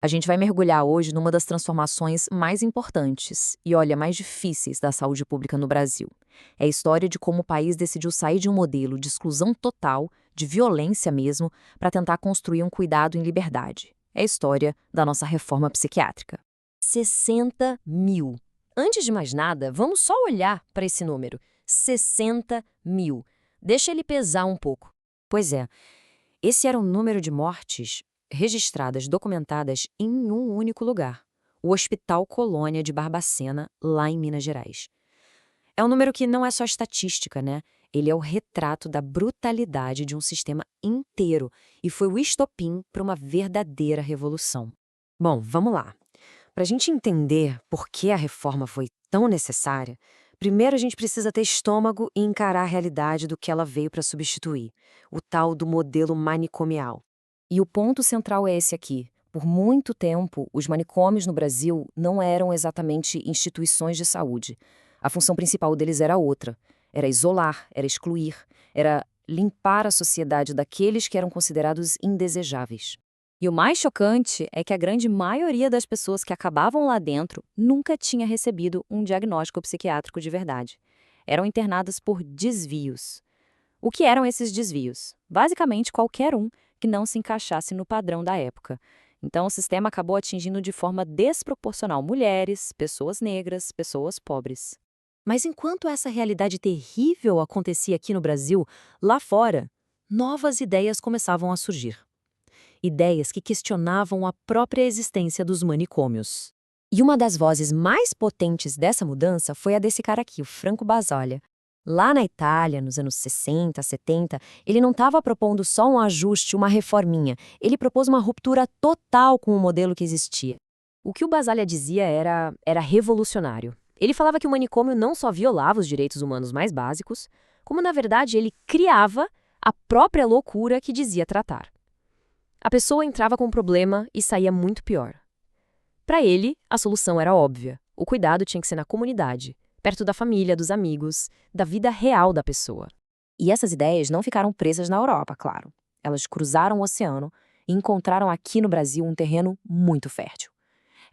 A gente vai mergulhar hoje numa das transformações mais importantes e, olha, mais difíceis da saúde pública no Brasil. É a história de como o país decidiu sair de um modelo de exclusão total, de violência mesmo, para tentar construir um cuidado em liberdade. É a história da nossa reforma psiquiátrica. 60 mil. Antes de mais nada, vamos só olhar para esse número. 60 mil. Deixa ele pesar um pouco. Pois é, esse era o número de mortes registradas, documentadas em um único lugar, o Hospital Colônia de Barbacena, lá em Minas Gerais. É um número que não é só estatística, né? Ele é o retrato da brutalidade de um sistema inteiro e foi o estopim para uma verdadeira revolução. Bom, vamos lá. Para a gente entender por que a reforma foi tão necessária, primeiro a gente precisa ter estômago e encarar a realidade do que ela veio para substituir, o tal do modelo manicomial. E o ponto central é esse aqui. Por muito tempo, os manicômios no Brasil não eram exatamente instituições de saúde. A função principal deles era outra. Era isolar, era excluir, era limpar a sociedade daqueles que eram considerados indesejáveis. E o mais chocante é que a grande maioria das pessoas que acabavam lá dentro nunca tinha recebido um diagnóstico psiquiátrico de verdade. Eram internadas por desvios. O que eram esses desvios? Basicamente, qualquer um que não se encaixasse no padrão da época. Então, o sistema acabou atingindo de forma desproporcional mulheres, pessoas negras, pessoas pobres. Mas enquanto essa realidade terrível acontecia aqui no Brasil, lá fora, novas ideias começavam a surgir. Ideias que questionavam a própria existência dos manicômios. E uma das vozes mais potentes dessa mudança foi a desse cara aqui, o Franco Basaglia. Lá na Itália, nos anos 60, 70, ele não estava propondo só um ajuste, uma reforminha. Ele propôs uma ruptura total com o modelo que existia. O que o Basaglia dizia era revolucionário. Ele falava que o manicômio não só violava os direitos humanos mais básicos, como, na verdade, ele criava a própria loucura que dizia tratar. A pessoa entrava com um problema e saía muito pior. Para ele, a solução era óbvia. O cuidado tinha que ser na comunidade, perto da família, dos amigos, da vida real da pessoa. E essas ideias não ficaram presas na Europa, claro. Elas cruzaram o oceano e encontraram aqui no Brasil um terreno muito fértil.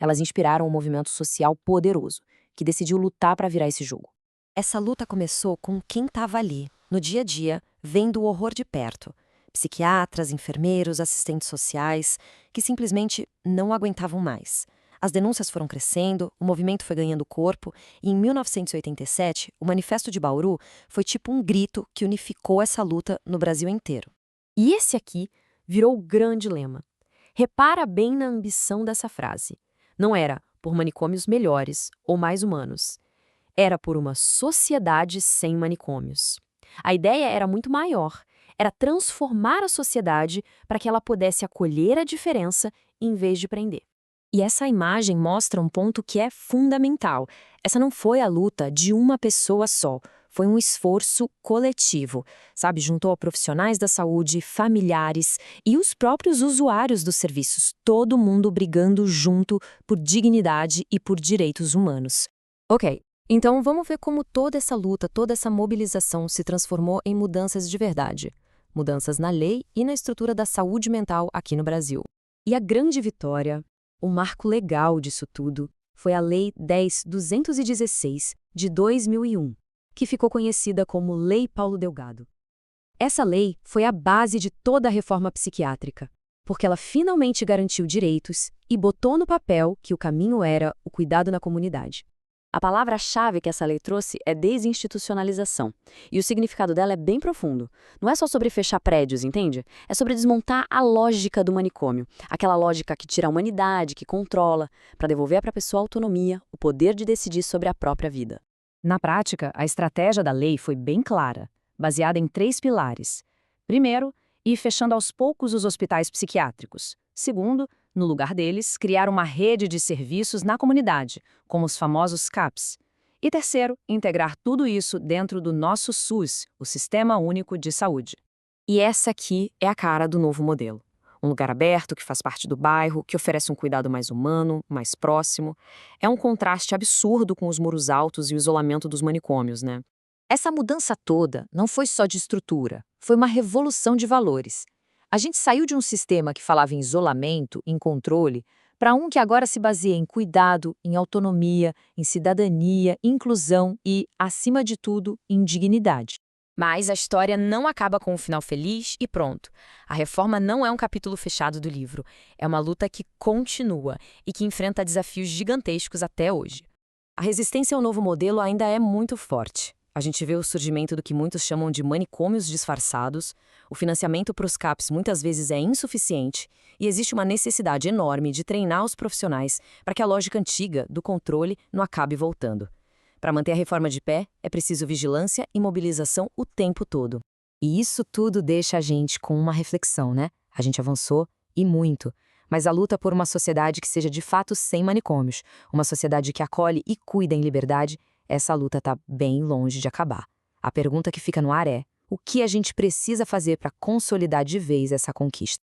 Elas inspiraram um movimento social poderoso, que decidiu lutar para virar esse jogo. Essa luta começou com quem estava ali, no dia a dia, vendo o horror de perto. Psiquiatras, enfermeiros, assistentes sociais, que simplesmente não aguentavam mais. As denúncias foram crescendo, o movimento foi ganhando corpo e, em 1987, o Manifesto de Bauru foi tipo um grito que unificou essa luta no Brasil inteiro. E esse aqui virou o grande lema. Repara bem na ambição dessa frase. Não era por manicômios melhores ou mais humanos. Era por uma sociedade sem manicômios. A ideia era muito maior. Era transformar a sociedade para que ela pudesse acolher a diferença em vez de prender. E essa imagem mostra um ponto que é fundamental. Essa não foi a luta de uma pessoa só. Foi um esforço coletivo, sabe? Juntou profissionais da saúde, familiares e os próprios usuários dos serviços. Todo mundo brigando junto por dignidade e por direitos humanos. Ok, então vamos ver como toda essa luta, toda essa mobilização se transformou em mudanças de verdade. Mudanças na lei e na estrutura da saúde mental aqui no Brasil. E a grande vitória, o marco legal disso tudo, foi a Lei 10.216, de 2001, que ficou conhecida como Lei Paulo Delgado. Essa lei foi a base de toda a reforma psiquiátrica, porque ela finalmente garantiu direitos e botou no papel que o caminho era o cuidado na comunidade. A palavra-chave que essa lei trouxe é desinstitucionalização, e o significado dela é bem profundo. Não é só sobre fechar prédios, entende? É sobre desmontar a lógica do manicômio, aquela lógica que tira a humanidade, que controla, para devolver para a pessoa a autonomia, o poder de decidir sobre a própria vida. Na prática, a estratégia da lei foi bem clara, baseada em 3 pilares. Primeiro, ir fechando aos poucos os hospitais psiquiátricos. Segundo, no lugar deles, criar uma rede de serviços na comunidade, como os famosos CAPs. E terceiro, integrar tudo isso dentro do nosso SUS, o Sistema Único de Saúde. E essa aqui é a cara do novo modelo. Um lugar aberto que faz parte do bairro, que oferece um cuidado mais humano, mais próximo. É um contraste absurdo com os muros altos e o isolamento dos manicômios, né? Essa mudança toda não foi só de estrutura, foi uma revolução de valores. A gente saiu de um sistema que falava em isolamento, em controle, para um que agora se baseia em cuidado, em autonomia, em cidadania, inclusão e, acima de tudo, em dignidade. Mas a história não acaba com um final feliz e pronto. A reforma não é um capítulo fechado do livro. É uma luta que continua e que enfrenta desafios gigantescos até hoje. A resistência ao novo modelo ainda é muito forte. A gente vê o surgimento do que muitos chamam de manicômios disfarçados, o financiamento para os CAPs muitas vezes é insuficiente e existe uma necessidade enorme de treinar os profissionais para que a lógica antiga do controle não acabe voltando. Para manter a reforma de pé, é preciso vigilância e mobilização o tempo todo. E isso tudo deixa a gente com uma reflexão, né? A gente avançou e muito, mas a luta por uma sociedade que seja de fato sem manicômios, uma sociedade que acolhe e cuida em liberdade, essa luta está bem longe de acabar. A pergunta que fica no ar é: o que a gente precisa fazer para consolidar de vez essa conquista?